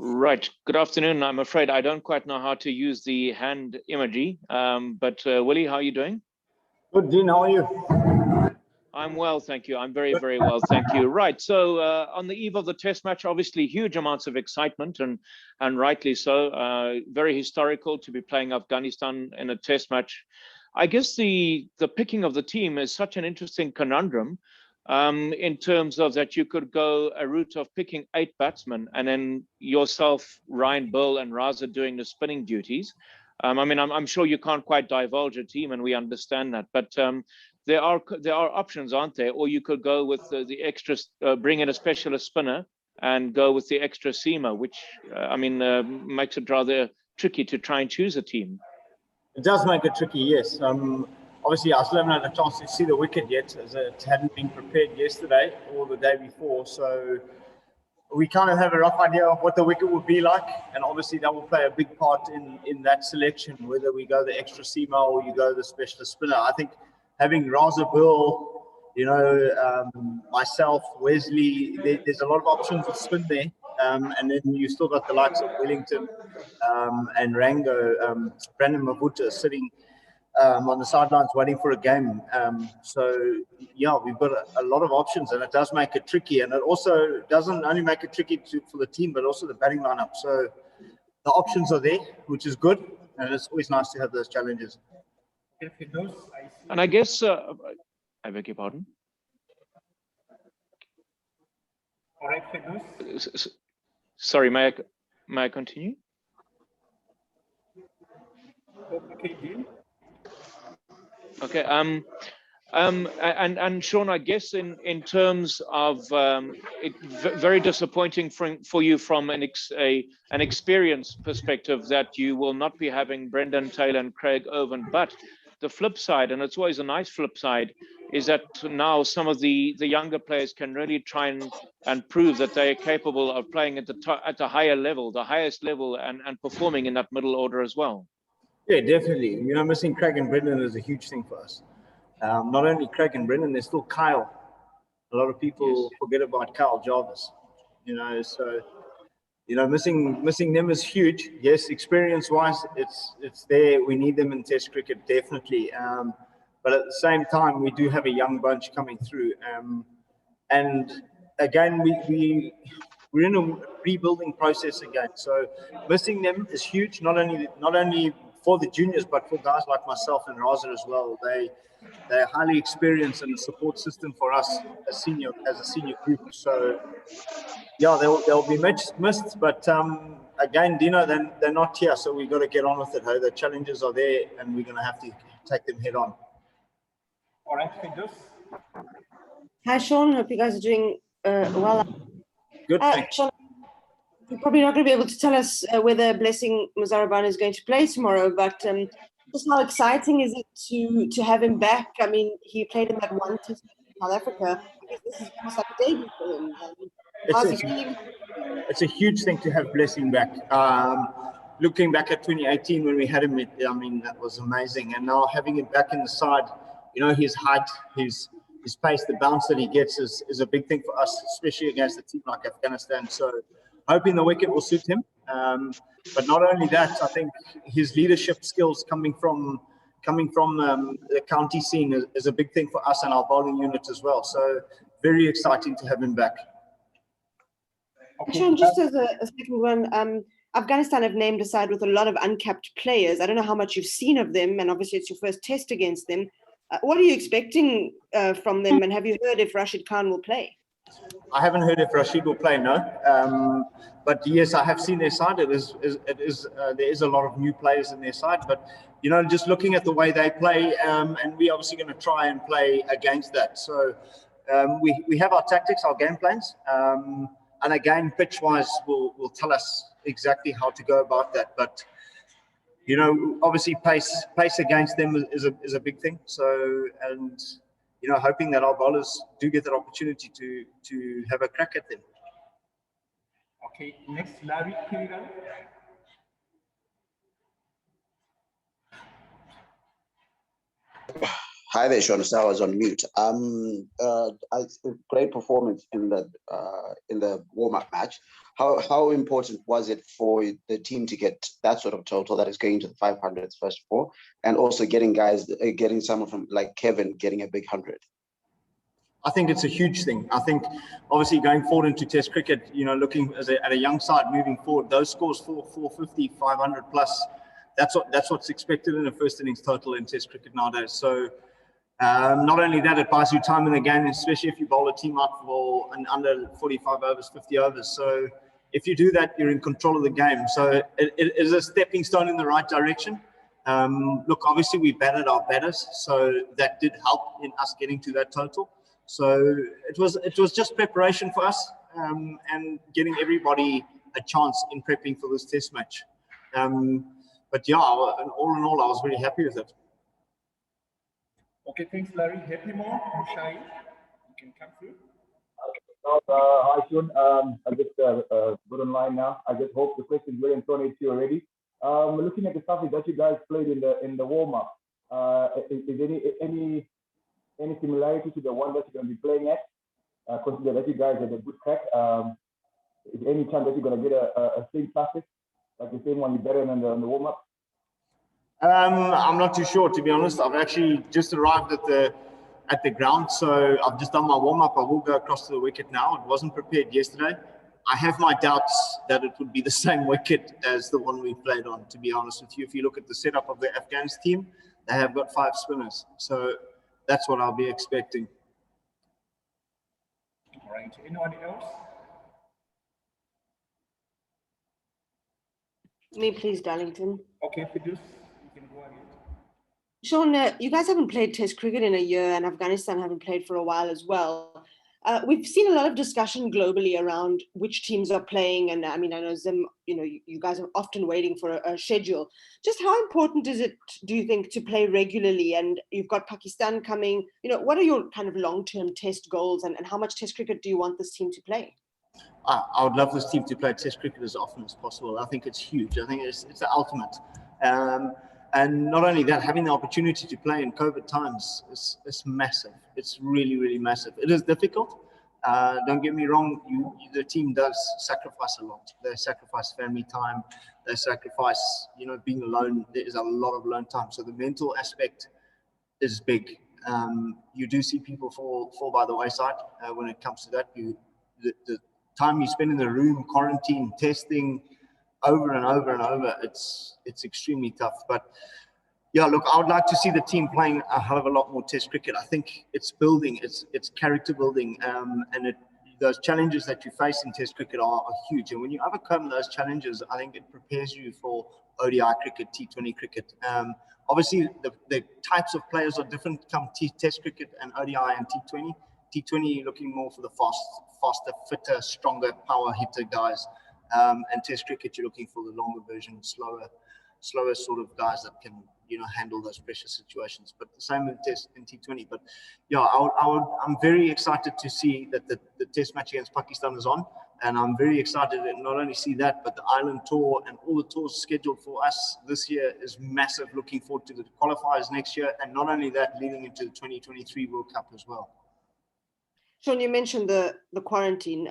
Right. Good afternoon. I'm afraid I don't quite know how to use the hand emoji, but Willie, how are you doing? Good, Dean. How are you? I'm well, thank you. I'm very, very well, thank you. Right. So on the eve of the Test match, obviously huge amounts of excitement, and rightly so. Very historical to be playing Afghanistan in a Test match. I guess the picking of the team is such an interesting conundrum. In terms of that, you could go a route of picking 8 batsmen and then yourself, Ryan Bill and Raza doing the spinning duties. I mean, I'm sure you can't quite divulge a team, and we understand that, but there are options, aren't there? Or you could go with the extra, bring in a specialist spinner and go with the extra seamer, which makes it rather tricky to try and choose a team. It does make it tricky, yes. Obviously, I still haven't had a chance to see the wicket yet, as it hadn't been prepared yesterday or the day before. So we kind of have a rough idea of what the wicket would be like, and obviously that will play a big part in that selection, whether we go the extra seamer or you go the specialist spinner. I think having Raza, Bill, myself, Wesley, there's a lot of options of spin there, and then you still got the likes of Wellington and Rango, Brandon Mavuta sitting on the sidelines waiting for a game. So yeah, we've got a lot of options, and it does make it tricky. And it also doesn't only make it tricky for the team, but also the batting lineup. So the options are there, which is good, and it's always nice to have those challenges. And I guess, I beg your pardon? Sorry, may I continue? Okay. And Sean, I guess in terms of it, very disappointing for you from an experience perspective that you will not be having Brendan Taylor and Craig Irvin. But the flip side, and it's always a nice flip side, is that now some of the younger players can really try and prove that they are capable of playing at the higher level, the highest level, and performing in that middle order as well. Yeah, definitely. Missing Craig and Brendan is a huge thing for us. Not only Craig and Brendan, there's still Kyle. A lot of people forget about Kyle Jarvis. Missing them is huge. Yes, experience-wise, it's there. We need them in Test cricket, definitely. But at the same time, we do have a young bunch coming through. And again, we're in a rebuilding process again. So missing them is huge. Not only for the juniors, but for guys like myself and Raza as well. They're highly experienced in the support system for us as a senior group. So yeah, they'll be missed. But again, Dino, they're not here, so we've got to get on with it. Hey? The challenges are there, and we're going to have to take them head on. All right, Findus. Hi, Sean. Hope you guys are doing well. Good, thanks. Sean, you're probably not going to be able to tell us whether Blessing Muzaraban is going to play tomorrow, but just how exciting is it to have him back? I mean, he played in that one test in South Africa. I guess this is almost like a debut for him. It's a huge thing to have Blessing back. Looking back at 2018 when we had him, that was amazing. And now having him back in the side, his height, his pace, the bounce that he gets is a big thing for us, especially against a team like Afghanistan. So hoping the wicket will suit him. But not only that, I think his leadership skills coming from the county scene is a big thing for us and our bowling unit as well. So very exciting to have him back. Sean, just as a second one, Afghanistan have named a side with a lot of uncapped players. I don't know how much you've seen of them, and obviously it's your first test against them. What are you expecting from them, and have you heard if Rashid Khan will play? I haven't heard if Rashid will play, no. But yes, I have seen their side. There is a lot of new players in their side, but just looking at the way they play, and we're obviously going to try and play against that. So we have our tactics, our game plans. And again, pitch-wise, will tell us exactly how to go about that. But obviously, pace against them is a big thing. So, and hoping that our bowlers do get that opportunity to have a crack at them. Okay, next, Larry Kirigan. Hi there, Sean. So I was on mute. Great performance in the warm-up match. How important was it for the team to get that sort of total that is going to the 500s first of all, and also getting someone from like Kevin getting a big 100? I think it's a huge thing. I think obviously going forward into Test cricket, looking at a young side moving forward, those scores 450, 500 plus, that's what's expected in a first innings total in Test cricket nowadays. So not only that, it buys you time in the game, especially if you bowl a team out for under 45 overs, 50 overs. So if you do that, you're in control of the game. So it is a stepping stone in the right direction. Look, obviously we batted our batters, so that did help in us getting to that total. So it was just preparation for us and getting everybody a chance in prepping for this test match. But yeah, all in all, I was very happy with it. Okay, thanks, Larry. Happy more, Mushai. You can come through. Hi, Sean. I just got online now. I just hope the questions were in front of you already. Looking at the stuff that you guys played in the warm-up, is there any similarity to the one that you're going to be playing at? Consider that you guys had a good crack. Is there any chance that you're going to get a same practice, like the same one you better than the warm-up? I'm not too sure, to be honest. I've actually just arrived at the ground, so I've just done my warm-up. I will go across to the wicket now. It wasn't prepared yesterday. I have my doubts that it would be the same wicket as the one we played on, to be honest with you. If you look at the setup of the Afghanistan team, they have got 5 spinners. So that's what I'll be expecting. All right. Anyone else? Me, please, Darlington. Okay, Fidus, you can go ahead. Sean, you guys haven't played Test cricket in a year, and Afghanistan haven't played for a while as well. We've seen a lot of discussion globally around which teams are playing, and I mean, I know you guys are often waiting for a schedule. Just how important is it, do you think, to play regularly? And you've got Pakistan coming. What are your kind of long-term Test goals, and how much Test cricket do you want this team to play? I would love this team to play Test cricket as often as possible. I think it's huge. I think it's the ultimate. And not only that, having the opportunity to play in COVID times is massive. It's really, really massive. It is difficult. Don't get me wrong. The team does sacrifice a lot. They sacrifice family time. They sacrifice, being alone. There is a lot of alone time. So the mental aspect is big. You do see people fall by the wayside when it comes to that. The time you spend in the room, quarantine, testing, over and over and over, it's extremely tough. But yeah, look, I would like to see the team playing a hell of a lot more Test cricket. I think it's building, it's character building, and those challenges that you face in Test cricket are huge. And when you overcome those challenges, I think it prepares you for ODI cricket, T20 cricket. Obviously, the types of players are different come Test cricket and ODI and T20. T20, you're looking more for the faster, fitter, stronger, power hitter guys. And Test cricket, you're looking for the longer version, slower sort of guys that can, handle those pressure situations. But the same in T20. But yeah, I'm very excited to see that the Test match against Pakistan is on, and I'm very excited to not only see that, but the Island Tour and all the tours scheduled for us this year is massive. Looking forward to the qualifiers next year, and not only that, leading into the 2023 World Cup as well. Sean, you mentioned the quarantine.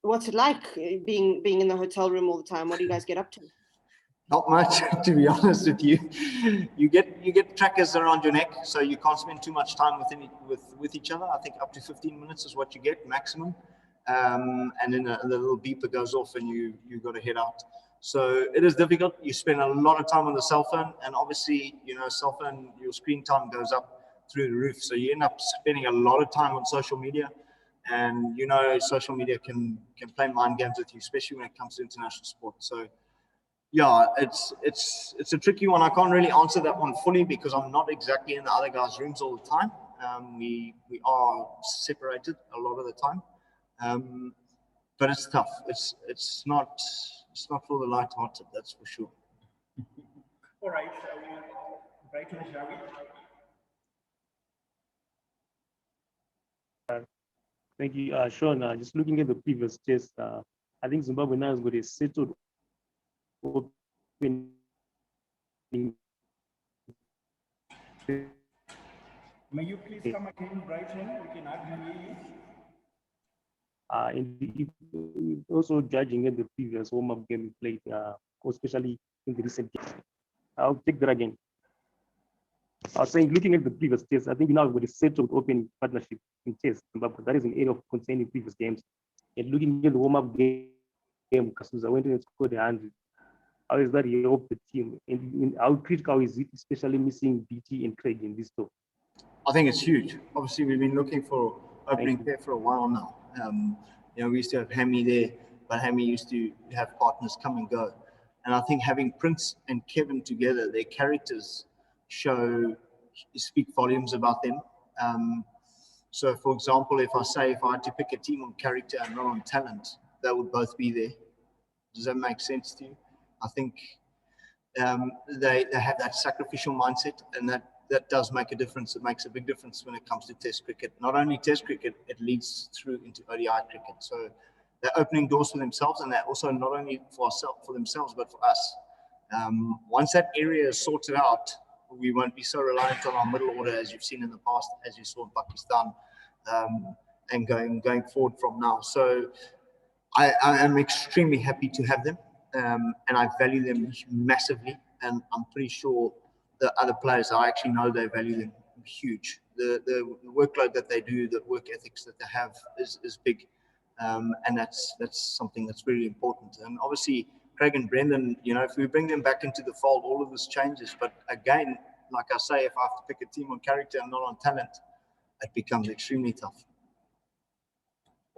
What's it like being in the hotel room all the time? What do you guys get up to? Not much, to be honest with you. You get trackers around your neck, so you can't spend too much time with each other. I think up to 15 minutes is what you get maximum, and then the little beeper goes off, and you got to head out. So it is difficult. You spend a lot of time on the cell phone, and obviously, cell phone, your screen time goes up through the roof. So you end up spending a lot of time on social media, and social media can play mind games with you, especially when it comes to international sport. So yeah, it's a tricky one. I can't really answer that one fully because I'm not exactly in the other guys' rooms all the time. We are separated a lot of the time, but it's tough. It's not for the light-hearted, that's for sure. All right, right on, Javi. Thank you, Sean. Just looking at the previous test, I think Zimbabwe now has got a settled opening May you please come again, Brighton? We can hardly hear you. And also judging at the previous warm-up game we played, especially in the recent games. I'll take that again. I was saying, looking at the previous test, I think now we've got a settled open partnership in chess, but that is an area of concern in previous games. And looking at the warm-up game, Kasuza went and scored 100. How is that help the team? And how critical is it, especially missing BT and Craig in this tour? I think it's huge. Obviously, we've been looking for opening pair for a while now. We used to have Hammy there, but Hammy used to have partners come and go. And I think having Prince and Kevin together, their characters speak volumes about them. So, for example, if I had to pick a team on character and not on talent, they would both be there. Does that make sense to you? I think they have that sacrificial mindset, and that does make a difference. It makes a big difference when it comes to Test cricket. Not only Test cricket, it leads through into ODI cricket. So they're opening doors for themselves, and they're also not only for themselves, but for us. Once that area is sorted out, we won't be so reliant on our middle order as you've seen in the past, as you saw in Pakistan, and going forward from now. So I am extremely happy to have them, and I value them massively. And I'm pretty sure the other players, I actually know they value them huge. The workload that they do, the work ethics that they have is big, and that's something that's really important. And obviously, Craig and Brendan, if we bring them back into the fold, all of this changes. But again, like I say, if I have to pick a team on character and not on talent, it becomes extremely tough.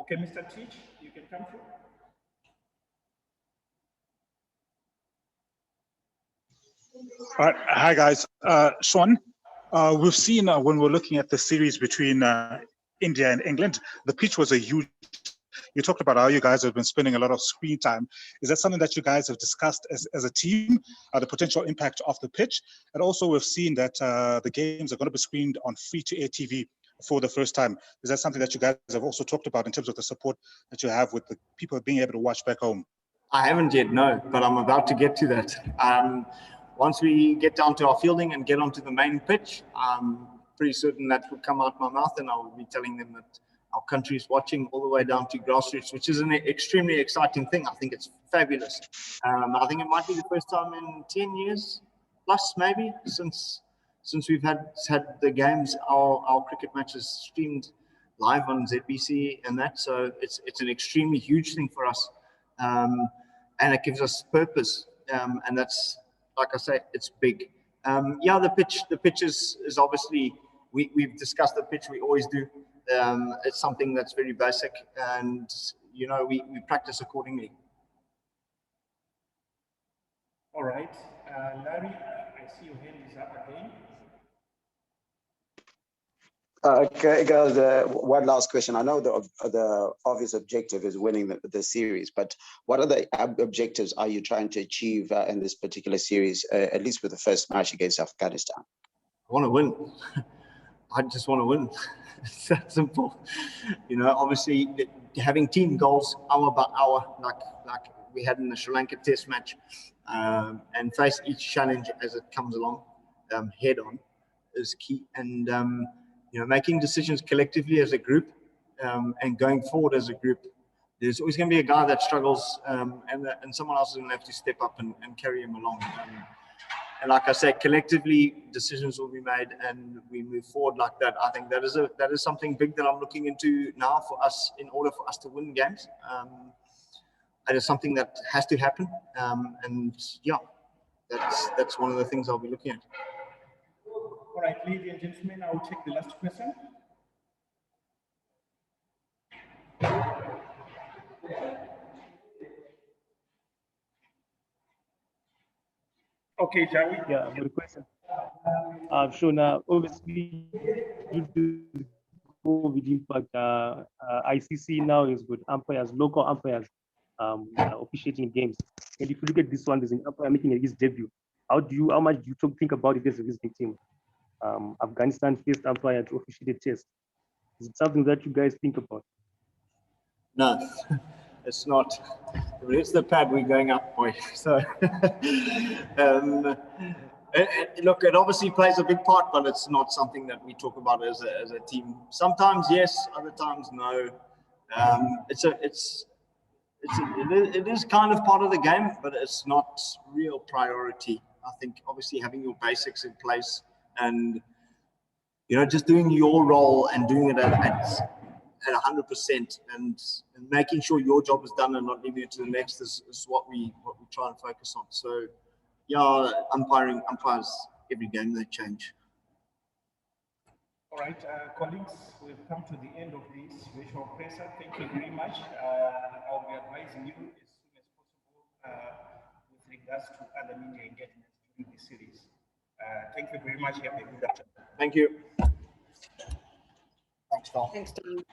Okay, Mr. Teach, you can come through. Hi guys, Sean. We've seen when we're looking at the series between India and England, the pitch was a huge. You talked about how you guys have been spending a lot of screen time. Is that something that you guys have discussed as a team, the potential impact of the pitch? And also we've seen that the games are going to be screened on free-to-air TV for the first time. Is that something that you guys have also talked about in terms of the support that you have with the people being able to watch back home? I haven't yet, no, but I'm about to get to that. Once we get down to our fielding and get onto the main pitch, I'm pretty certain that will come out my mouth, and I will be telling them that our country is watching all the way down to grassroots, which is an extremely exciting thing. I think it's fabulous. I think it might be the first time in 10 years plus, maybe, since we've had the games, our cricket matches streamed live on ZBC and that. So it's an extremely huge thing for us, and it gives us purpose. And that's, like I say, it's big. The pitch is obviously, we've discussed the pitch, we always do. It's something that's very basic, and we practice accordingly. All right, Larry, I see your hand is up again. Okay, guys. One last question. I know the obvious objective is winning the series, but what other objectives are you trying to achieve in this particular series, at least with the first match against Afghanistan? I want to win. I just want to win. It's that simple. Obviously, having team goals hour by hour, like we had in the Sri Lanka Test match, and face each challenge as it comes along, head on, is key. And making decisions collectively as a group, and going forward as a group. There's always going to be a guy that struggles, and someone else is going to have to step up and carry him along. And like I said, collectively, decisions will be made, and we move forward like that. I think that is something big that I'm looking into now for us, in order for us to win games. It is something that has to happen, and yeah, that's one of the things I'll be looking at. All right, ladies and gentlemen, I will take the last question. Okay, Jawi. Yeah, good question. Sure. Now, obviously, due to the COVID impact, ICC now is with umpires, local umpires, officiating games. And if you look at this one, there's an umpire making his debut. How much do you think about it as a visiting team? Afghanistan first umpire to officiate a test. Is it something that you guys think about? No, it's not. If it's the pad, we're going up, boy. So, Look, it obviously plays a big part, but it's not something that we talk about as a team. Sometimes yes, other times no. It is kind of part of the game, but it's not real priority. I think obviously having your basics in place and just doing your role and doing it at 100% and making sure your job is done and not leaving it to the next is what we try and focus on. So yeah, umpires every game they change. All right, colleagues, we've come to the end of this virtual presser. Thank you very much. I'll be advising you as soon as possible with regards to other media engagements during the series. Thank you very much. Have a good afternoon. Thank you. Thanks, Tom. Thanks, Tom.